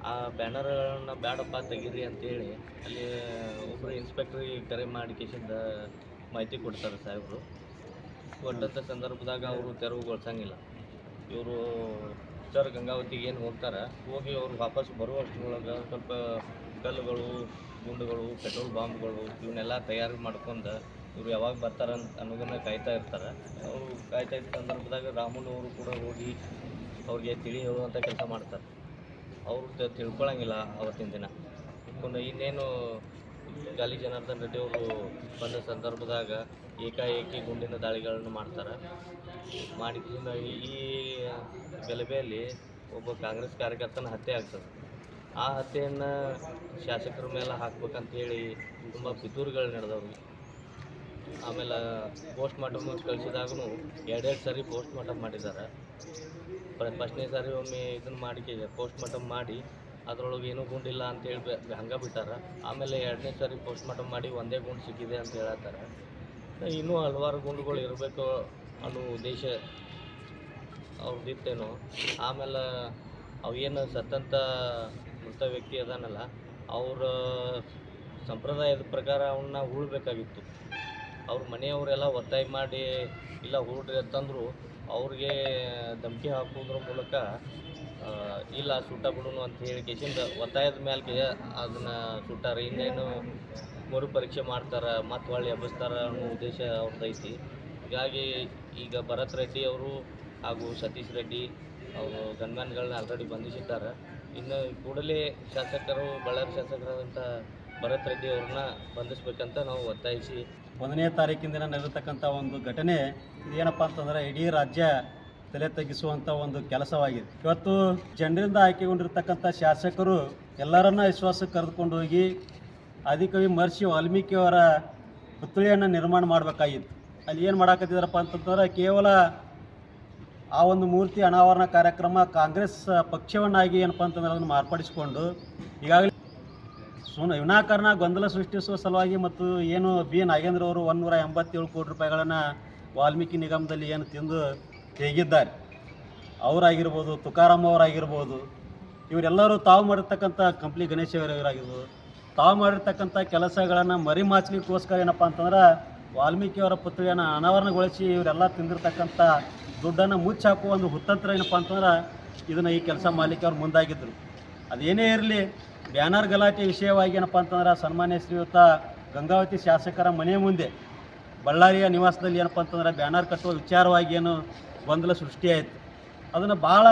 ಆ ಬ್ಯಾನರ್ಗಳನ್ನ ಬೇಡಪ್ಪ ತೆಗೀರಿ ಅಂತೇಳಿ ಅಲ್ಲಿ ಒಬ್ಬರು ಇನ್ಸ್ಪೆಕ್ಟ್ರಿಗೆ ಕರೆ ಮಾಡಿ ಕೇಸಿಂದ ಮಾಹಿತಿ ಕೊಡ್ತಾರೆ ಸಾಹೇಬರು. ಕೊಟ್ಟಂಥ ಸಂದರ್ಭದಾಗ ಅವರು ತೆರವುಗೊಳಿಸಂಗಿಲ್ಲ. ಇವರು ಸರ್ ಗಂಗಾವತಿಗೆ ಏನು ಹೋಗ್ತಾರೆ, ಹೋಗಿ ಅವ್ರು ವಾಪಸ್ ಬರುವಷ್ಟರೊಳಗೆ ಸ್ವಲ್ಪ ಕಲ್ಲುಗಳು, ಗುಂಡುಗಳು, ಪೆಟ್ರೋಲ್ ಬಾಂಬ್ಗಳು ಇವನ್ನೆಲ್ಲ ತಯಾರಿ ಮಾಡ್ಕೊಂಡು ಇವ್ರು ಯಾವಾಗ ಬರ್ತಾರೆ ಅನ್ನೋದನ್ನು ಕಾಯ್ತಾ ಇರ್ತಾರೆ. ಅವರು ಕಾಯ್ತಾ ಇದ್ದ ಸಂದರ್ಭದಾಗ ರಾಮುನವರು ಕೂಡ ಹೋಗಿ ಅವ್ರಿಗೆ ತಿಳಿ ಹೇಳುವಂಥ ಕೆಲಸ ಮಾಡ್ತಾರೆ. ಅವರು ತಿಳ್ಕೊಳಂಗಿಲ್ಲ ಅವತ್ತಿನ ದಿನ. ಇನ್ನೇನು ಗಾಲಿ ಜನಾರ್ದನ್ ರೆಡ್ಡಿ ಅವರು ಬಂದ ಸಂದರ್ಭದಾಗ ಏಕಾಏಕಿ ಗುಂಡಿನ ದಾಳಿಗಳನ್ನು ಮಾಡ್ತಾರೆ. ಮಾಡಿದ್ರಿಂದ ಈ ಗಲಭೆಯಲ್ಲಿ ಒಬ್ಬ ಕಾಂಗ್ರೆಸ್ ಕಾರ್ಯಕರ್ತನ ಹತ್ಯೆ ಆಗ್ತದೆ. ಆ ಹತ್ಯೆಯನ್ನು ಶಾಸಕರ ಮೇಲೆ ಹಾಕ್ಬೇಕಂತೇಳಿ ತುಂಬ ಪಿತೂರುಗಳು ನಡೆದವ್ರು. ಆಮೇಲೆ ಪೋಸ್ಟ್ ಮಾರ್ಟಮ್ ಕಳಿಸಿದಾಗೂ ಎರಡೆರಡು ಸಾರಿ ಪೋಸ್ಟ್ ಮಾರ್ಟಮ್ ಮಾಡಿದ್ದಾರೆ. ಫಸ್ಟ್ನೇ ಸಾರಿ ಒಮ್ಮೆ ಇದನ್ನು ಮಾಡಿ ಪೋಸ್ಟ್ ಮಾರ್ಟಮ್ ಮಾಡಿ ಅದರೊಳಗೆ ಏನೂ ಗುಂಡಿಲ್ಲ ಅಂತೇಳಿ ಹಂಗೆ ಬಿಟ್ಟಾರೆ. ಆಮೇಲೆ ಎರಡನೇ ಸಾರಿ ಪೋಸ್ಟ್ ಮಾರ್ಟಮ್ ಮಾಡಿ ಒಂದೇ ಗುಂಡು ಸಿಕ್ಕಿದೆ ಅಂತ ಹೇಳತ್ತಾರೆ. ಇನ್ನೂ ಹಲವಾರು ಗುಂಡುಗಳು ಇರಬೇಕು ಅನ್ನೋ ಉದ್ದೇಶ ಅವ್ರದ್ದಿತ್ತೇನೋ. ಆಮೇಲೆ ಅವೇನು ಸತ್ತಂಥ ಮೃತ ವ್ಯಕ್ತಿ ಅದಾನಲ್ಲ, ಅವರ ಸಂಪ್ರದಾಯದ ಪ್ರಕಾರ ಅವನ್ನ ಹೂಳಬೇಕಾಗಿತ್ತು. ಅವ್ರ ಮನೆಯವರೆಲ್ಲ ಒತ್ತಾಯ ಮಾಡಿ ಇಲ್ಲ ಹೂಡ್ರಿ ಅಂತಂದರು. ಅವ್ರಿಗೆ ಧಮಕಿ ಹಾಕೋದ್ರ ಮೂಲಕ ಇಲ್ಲ ಸುಟ್ಟ ಬಿಡೋನು ಅಂತ ಹೇಳಿ ಕೇಸಿಂದ ಒತ್ತಾಯದ ಮೇಲೆ ಅದನ್ನು ಸುಟ್ಟಾರೆ. ಇನ್ನೇನು ಮರು ಪರೀಕ್ಷೆ ಮಾಡ್ತಾರೆ, ಮತ್ತು ಹೊಳ್ಳಿ ಎಬ್ಬಿಸ್ತಾರೆ ಅನ್ನೋ ಉದ್ದೇಶ ಅವ್ರದ್ದೈತಿ. ಹೀಗಾಗಿ ಈಗ ಭರತ್ ರೆಡ್ಡಿ ಅವರು ಹಾಗೂ ಸತೀಶ್ ರೆಡ್ಡಿ ಅವರು ಗನ್ಮ್ಯಾನ್ಗಳನ್ನ ಆಲ್ರೆಡಿ ಬಂಧಿಸಿದ್ದಾರೆ. ಇನ್ನು ಕೂಡಲೇ ಶಾಸಕರು, ಬಳ್ಳಾರಿ ಶಾಸಕರಾದಂಥ ಭರತ್ ರೆಡ್ಡಿ ಅವ್ರನ್ನ ಬಂಧಿಸ್ಬೇಕಂತ ನಾವು ಒತ್ತಾಯಿಸಿ 1ನೇ ತಾರೀಕಿನ ದಿನ ನಡೆದಿರ್ತಕ್ಕಂಥ ಒಂದು ಘಟನೆ ಏನಪ್ಪ ಅಂತಂದರೆ ಇಡೀ ರಾಜ್ಯ ತಲೆ ತಗ್ಗಿಸುವಂಥ ಒಂದು ಕೆಲಸವಾಗಿದೆ. ಇವತ್ತು ಜನರಿಂದ ಆಯ್ಕೆಗೊಂಡಿರ್ತಕ್ಕಂಥ ಶಾಸಕರು ಎಲ್ಲರನ್ನ ವಿಶ್ವಾಸಕ್ಕೆ ಕರೆದುಕೊಂಡು ಹೋಗಿ ಆದಿಕವಿ ಮಹರ್ಷಿ ವಾಲ್ಮೀಕಿಯವರ ಪುತ್ಥಳಿಯನ್ನು ನಿರ್ಮಾಣ ಮಾಡಬೇಕಾಗಿತ್ತು. ಅಲ್ಲಿ ಏನು ಮಾಡಾಕತ್ತಿದ್ದಾರಪ್ಪ ಅಂತಂದ್ರೆ ಕೇವಲ ಆ ಒಂದು ಮೂರ್ತಿ ಅನಾವರಣ ಕಾರ್ಯಕ್ರಮ ಕಾಂಗ್ರೆಸ್ ಪಕ್ಷವನ್ನಾಗಿ ಏನಪ್ಪ ಅಂತಂದ್ರೆ ಅದನ್ನು ಮಾರ್ಪಡಿಸಿಕೊಂಡು ಈಗಾಗಲೇ ವಿನಾಕಾರಣ ಗೊಂದಲ ಸೃಷ್ಟಿಸುವ ಸಲುವಾಗಿ ಮತ್ತು ಏನು ಬಿ ನಾಗೇಂದ್ರ ಅವರು 187 ಕೋಟಿ ರೂಪಾಯಿಗಳನ್ನು ವಾಲ್ಮೀಕಿ ನಿಗಮದಲ್ಲಿ ಏನು ತಿಂದು ಹೇಗಿದ್ದಾರೆ ಅವರಾಗಿರ್ಬೋದು, ತುಕಾರಾಮ್ ಅವರಾಗಿರ್ಬೋದು, ಇವರೆಲ್ಲರೂ ತಾವು ಮಾಡಿರ್ತಕ್ಕಂಥ ಕಂಪ್ಲಿ ಗಣೇಶ್ ಅವರಾಗಿರ್ಬೋದು, ತಾವು ಮಾಡಿರ್ತಕ್ಕಂಥ ಕೆಲಸಗಳನ್ನು ಮರಿಮಾಚಲಿಕ್ಕೋಸ್ಕರ ಏನಪ್ಪ ಅಂತಂದ್ರೆ ವಾಲ್ಮೀಕಿಯವರ ಪುತ್ಥಳಿಯನ್ನು ಅನಾವರಣಗೊಳಿಸಿ ಇವರೆಲ್ಲ ತಿಂದಿರ್ತಕ್ಕಂಥ ದುಡ್ಡನ್ನು ಮುಚ್ಚಾಕುವ ಒಂದು ಹುತ್ತಂತ್ರ ಏನಪ್ಪ ಅಂತಂದ್ರೆ ಇದನ್ನು ಈ ಕೆಲಸ ಮಾಡಲಿಕ್ಕೆ ಅವ್ರು ಮುಂದಾಗಿದ್ದರು. ಅದೇನೇ ಇರಲಿ, ಬ್ಯಾನರ್ ಗಲಾಟೆ ವಿಷಯವಾಗಿ ಏನಪ್ಪ ಅಂತಂದ್ರೆ ಸನ್ಮಾನ್ಯ ಶ್ರೀಯುತ ಗಂಗಾವತಿ ಶಾಸಕರ ಮನೆ ಮುಂದೆ ಬಳ್ಳಾರಿಯ ನಿವಾಸದಲ್ಲಿ ಏನಪ್ಪ ಅಂತಂದ್ರೆ ಬ್ಯಾನರ್ ಕಟ್ಟುವ ವಿಚಾರವಾಗಿ ಏನು ಗೊಂದಲ ಸೃಷ್ಟಿಯಾಯಿತು. ಅದನ್ನು ಭಾಳ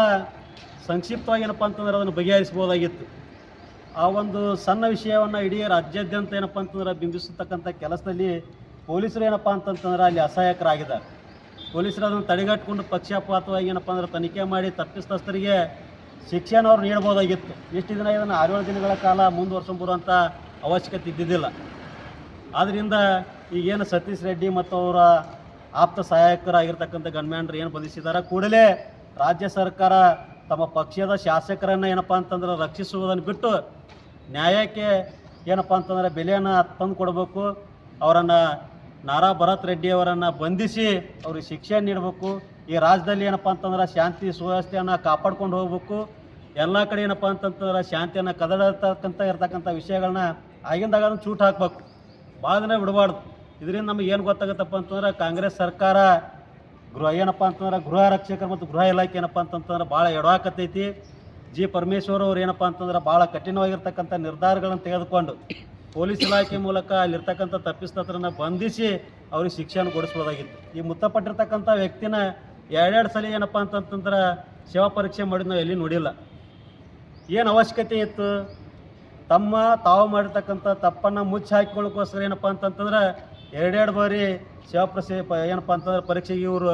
ಸಂಕ್ಷಿಪ್ತವಾಗಿ ಏನಪ್ಪ ಅಂತಂದ್ರೆ ಅದನ್ನು ಬಗೆಹರಿಸ್ಬೋದಾಗಿತ್ತು. ಆ ಒಂದು ಸಣ್ಣ ವಿಷಯವನ್ನು ಇಡೀ ರಾಜ್ಯಾದ್ಯಂತ ಏನಪ್ಪ ಅಂತಂದ್ರೆ ಬಿಂಬಿಸತಕ್ಕಂಥ ಕೆಲಸದಲ್ಲಿ ಪೊಲೀಸರು ಏನಪ್ಪ ಅಂತಂತಂದ್ರೆ ಅಲ್ಲಿ ಅಸಹಾಯಕರಾಗಿದ್ದಾರೆ. ಪೊಲೀಸರು ಅದನ್ನು ತಡೆಗಟ್ಟಿಕೊಂಡು ಪಕ್ಷಪಾತವಾಗಿ ಏನಪ್ಪ ಅಂದ್ರೆ ತನಿಖೆ ಮಾಡಿ ತಪ್ಪಿತಸ್ಥರಿಗೆ ಶಿಕ್ಷೆಯನ್ನು ಅವ್ರು ನೀಡ್ಬೋದಾಗಿತ್ತು. ಇಷ್ಟು ದಿನ ಇದನ್ನು 6-7 ದಿನಗಳ ಕಾಲ ಮುಂದುವರ್ಸ್ಕೊಂಬರುವಂಥ ಅವಶ್ಯಕತೆ ಇದ್ದಿದ್ದಿಲ್ಲ. ಆದ್ದರಿಂದ ಈಗೇನು ಸತೀಶ್ ರೆಡ್ಡಿ ಮತ್ತು ಅವರ ಆಪ್ತ ಸಹಾಯಕರಾಗಿರ್ತಕ್ಕಂಥ ಗನ್ಮ್ಯಾನ್ರು ಏನು ಬಂಧಿಸಿದ್ದಾರೆ, ಕೂಡಲೇ ರಾಜ್ಯ ಸರ್ಕಾರ ತಮ್ಮ ಪಕ್ಷದ ಶಾಸಕರನ್ನು ಏನಪ್ಪ ಅಂತಂದ್ರೆ ರಕ್ಷಿಸುವುದನ್ನು ಬಿಟ್ಟು ನ್ಯಾಯಕ್ಕೆ ಏನಪ್ಪ ಅಂತಂದ್ರೆ ಬೆಲೆಯನ್ನು ತಂದು ಕೊಡಬೇಕು. ಅವರನ್ನು ನಾರಾ ಭರತ್ ರೆಡ್ಡಿ ಅವರನ್ನು ಬಂಧಿಸಿ ಅವ್ರಿಗೆ ಶಿಕ್ಷೆ ನೀಡಬೇಕು. ಈ ರಾಜ್ಯದಲ್ಲಿ ಏನಪ್ಪ ಅಂತಂದ್ರೆ ಶಾಂತಿ ಸುವ್ಯವಸ್ಥೆಯನ್ನು ಕಾಪಾಡ್ಕೊಂಡು ಹೋಗ್ಬೇಕು. ಎಲ್ಲ ಕಡೆ ಏನಪ್ಪ ಅಂತಂತಂದ್ರೆ ಶಾಂತಿಯನ್ನು ಇರ್ತಕ್ಕಂಥ ವಿಷಯಗಳನ್ನ ಆಗಿಂದಾಗ ಅದನ್ನು ಚೂಟ್ ಹಾಕ್ಬೇಕು, ಭಾಳ ದಿನ ಬಿಡಬಾರ್ದು. ಇದರಿಂದ ನಮಗೆ ಏನು ಗೊತ್ತಾಗುತ್ತಪ್ಪ ಅಂತಂದ್ರೆ ಕಾಂಗ್ರೆಸ್ ಸರ್ಕಾರ ಏನಪ್ಪ ಅಂತಂದ್ರೆ ಗೃಹ ರಕ್ಷಕರು ಮತ್ತು ಗೃಹ ಇಲಾಖೆ ಏನಪ್ಪ ಅಂತಂತಂದ್ರೆ ಭಾಳ ಎಡವಾಕತ್ತೈತಿ. ಜಿ ಪರಮೇಶ್ವರ್ ಅವ್ರು ಏನಪ್ಪ ಅಂತಂದ್ರೆ ಭಾಳ ಕಠಿಣವಾಗಿರ್ತಕ್ಕಂಥ ನಿರ್ಧಾರಗಳನ್ನು ತೆಗೆದುಕೊಂಡು ಪೊಲೀಸ್ ಇಲಾಖೆ ಮೂಲಕ ಅಲ್ಲಿರ್ತಕ್ಕಂಥ ತಪ್ಪಿತಸ್ಥರನ್ನು ಬಂಧಿಸಿ ಅವ್ರಿಗೆ ಶಿಕ್ಷೆಯನ್ನು ಕೊಡಿಸ್ಬೋದಾಗಿತ್ತು. ಈ ಮೃತಪಟ್ಟಿರ್ತಕ್ಕಂಥ ವ್ಯಕ್ತಿನ 2 ಸಲ ಏನಪ್ಪ ಅಂತಂತಂದ್ರೆ ಸೇವಾ ಪರೀಕ್ಷೆ ಮಾಡಿದ್ದು ನಾವು ಎಲ್ಲಿ ನೋಡಿಲ್ಲ. ಏನು ಅವಶ್ಯಕತೆ ಇತ್ತು? ತಾವು ಮಾಡಿರ್ತಕ್ಕಂಥ ತಪ್ಪನ್ನು ಮುಚ್ಚಿ ಹಾಕಿಕೊಳ್ಳೋಕ್ಕೋಸ್ಕರ ಏನಪ್ಪ ಅಂತಂತಂದ್ರೆ 2 ಬಾರಿ ಏನಪ್ಪ ಅಂತಂದ್ರೆ ಪರೀಕ್ಷೆಗೆ ಇವರು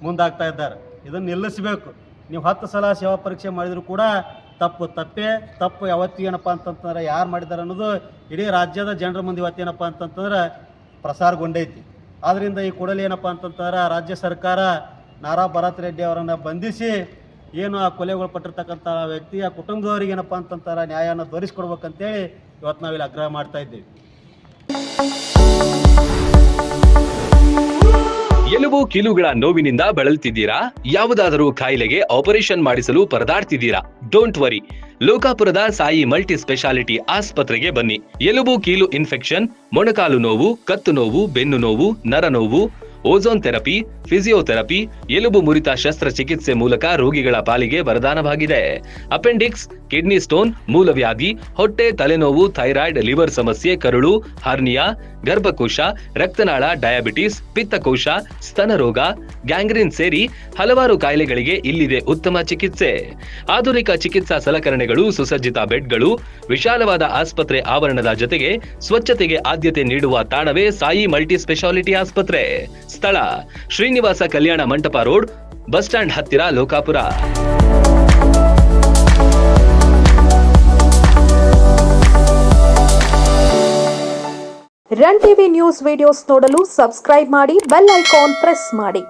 ಮುಂದಾಗ್ತಾ ಇದ್ದಾರೆ. ಇದನ್ನು ನಿಲ್ಲಿಸಬೇಕು. ನೀವು 10 ಸಲ ಸೇವಾ ಪರೀಕ್ಷೆ ಮಾಡಿದರೂ ಕೂಡ ತಪ್ಪು ಯಾವತ್ತಿಗೆ ಏನಪ್ಪ ಅಂತಂತಂದ್ರೆ ಯಾರು ಮಾಡಿದ್ದಾರೆ ಅನ್ನೋದು ಇಡೀ ರಾಜ್ಯದ ಜನರ ಮುಂದೆ ಇವತ್ತೇನಪ್ಪ ಅಂತಂತಂದ್ರೆ ಪ್ರಸಾರಗೊಂಡೈತಿ. ಆದ್ದರಿಂದ ಈ ಕೂಡಲೇ ಏನಪ್ಪ ಅಂತಂತಂದ್ರೆ ರಾಜ್ಯ ಸರ್ಕಾರ ನಾರಾ ಭರತ್ ರೆಡ್ಡಿ ಅವರನ್ನು ಬಂಧಿಸಿ ಏನು ಆ ಕೊಲೆಗೊಳಪಟ್ಟಿರ್ತಕ್ಕಂಥ ವ್ಯಕ್ತಿಯ ಕುಟುಂಬದವರಿಗೆ ಏನಪ್ಪ ಅಂತಂತಾರೆ ನ್ಯಾಯವನ್ನು ದೊರಕಿಸ್ಕೊಡ್ಬೇಕಂತೇಳಿ ಇವತ್ತು ನಾವಿಲ್ಲಿ ಆಗ್ರಹ ಮಾಡ್ತಾ ಇದ್ದೀವಿ. ಎಲುಬು ಕೀಲುಗಳ ನೋವಿನಿಂದ ಬಳಲ್ತಿದ್ದೀರಾ? ಯಾವುದಾದರೂ ಕಾಯಿಲೆಗೆ ಆಪರೇಷನ್ ಮಾಡಿಸಲು ಪರದಾಡ್ತಿದ್ದೀರಾ? ಡೋಂಟ್ ವರಿ, ಲೋಕಾಪುರದ ಸಾಯಿ ಮಲ್ಟಿ ಸ್ಪೆಷಾಲಿಟಿ ಆಸ್ಪತ್ರೆಗೆ ಬನ್ನಿ. ಎಲುಬು ಕೀಲು ಇನ್ಫೆಕ್ಷನ್, ಮೊಣಕಾಲು ನೋವು, ಕತ್ತು ನೋವು, ಬೆನ್ನು ನೋವು, ನರನೋವು, ಓಝೋನ್ ಥೆರಪಿ, ಫಿಸಿಯೋಥೆರಪಿ, ಎಲುಬು ಮುರಿತ ಶಸ್ತ್ರಚಿಕಿತ್ಸೆ ಮೂಲಕ ರೋಗಿಗಳ ಪಾಲಿಗೆ ವರದಾನವಾಗಿದೆ. ಅಪೆಂಡಿಕ್ಸ್, ಕಿಡ್ನಿ ಸ್ಟೋನ್, ಮೂಲವ್ಯಾಧಿ, ಹೊಟ್ಟೆ, ತಲೆನೋವು, ಥೈರಾಯ್ಡ್, ಲಿವರ್ ಸಮಸ್ಯೆ, ಕರುಳು, ಹರ್ನಿಯಾ, ಗರ್ಭಕೋಶ, ರಕ್ತನಾಳ, ಡಯಾಬಿಟಿಸ್, ಪಿತ್ತಕೋಶ, ಸ್ತನರೋಗ, ಗ್ಯಾಂಗ್ರೀನ್ ಸೇರಿ ಹಲವಾರು ಕಾಯಿಲೆಗಳಿಗೆ ಇಲ್ಲಿದೆ ಉತ್ತಮ ಚಿಕಿತ್ಸೆ. ಆಧುನಿಕ ಚಿಕಿತ್ಸಾ ಸಲಕರಣೆಗಳು, ಸುಸಜ್ಜಿತ ಬೆಡ್ಗಳು, ವಿಶಾಲವಾದ ಆಸ್ಪತ್ರೆ ಆವರಣದ ಜೊತೆಗೆ ಸ್ವಚ್ಛತೆಗೆ ಆದ್ಯತೆ ನೀಡುವ ತಾಣವೇ ಸಾಯಿ ಮಲ್ಟಿ ಸ್ಪೆಷಾಲಿಟಿ ಆಸ್ಪತ್ರೆ. ಸ್ಥಳ Srinivasa Kalyana Mantapa road, bus stand ಹತ್ತಿರ, Lokapur. Run TV news videos ನೋಡಲು ಸಬ್ಸ್ಕ್ರೈಬ್ ಮಾಡಿ, ಬೆಲ್ ಐಕಾನ್ ಪ್ರೆಸ್ ಮಾಡಿ.